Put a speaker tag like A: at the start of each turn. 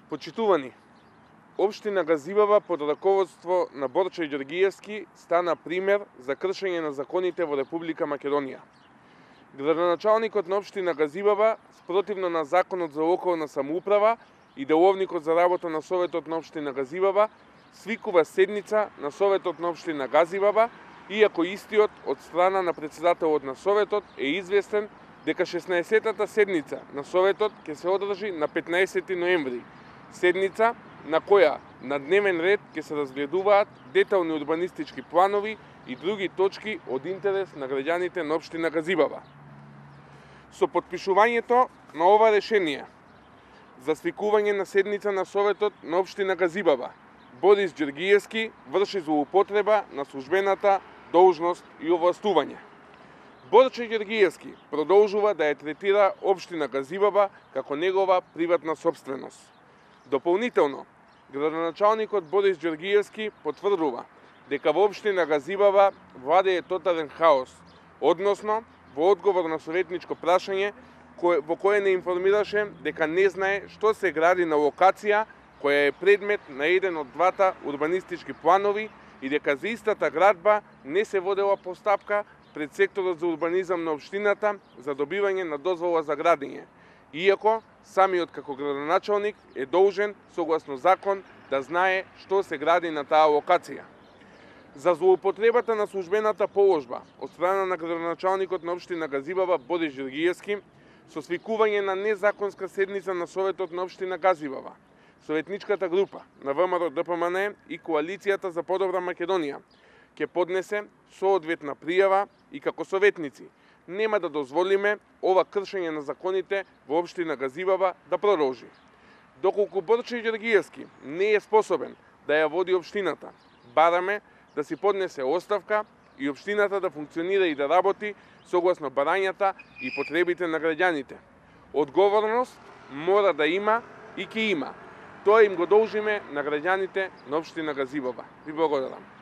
A: Почитувани, Општина Газибаба под раководство на Борче Ѓоргиевски стана пример за кршење на законите во Република Македонија. Градоначалникот на Општина Газибаба, спротивно на Законот за локална самоуправа и Деловникот за работа на Советот на Општина Газибаба, свикува седница на Советот на Општина Газибаба, иако истиот од страна на председателот на Советот е известен дека 16-тата седница на Советот ќе се одржи на 15 ноември, седница на која на дневен ред ќе се разгледуваат детални урбанистички планови и други точки од интерес на граѓаните на Општина Газибаба. Со потпишувањето на ова решение за свикување на седница на Советот на Општина Газибаба, Борис Ѓоргиевски врши злоупотреба на службената должност и овластување. Борче Ѓоргиевски продолжува да ја третира Општина Газибаба како негова приватна собственост. Дополнително, градоначалникот Борис Ѓоргиевски потврдува дека во Општина Газибаба владее тотален хаос, односно во одговор на советничко прашање во кое не информираше дека не знае што се гради на локација која е предмет на еден од двата урбанистички планови и дека за истата градба не се водела постапка пред секторот за урбанизам на општината за добивање на дозвола за градење, иако самиот како градоначалник е должен согласно закон да знае што се гради на таа локација. За злоупотребата на службената положба од страна на градоначалникот на Општина Газибаба Борис Ѓоргиевски со свикување на незаконска седница на Советот на Општина Газибаба, Советничката група на ВМРО ДПМН и Коалицијата за подобра Македонија ќе поднесе соодветна пријава и како советници нема да дозволиме ова кршење на законите во Општина Газибаба да продолжи. Доколку Борче Ѓоргиевски не е способен да ја води општината, бараме да си поднесе оставка и општината да функционира и да работи согласно барањата и потребите на граѓаните. Одговорност мора да има и ќе има. Тоа им го должиме на граѓаните на Општина Газибаба. Ви благодарам.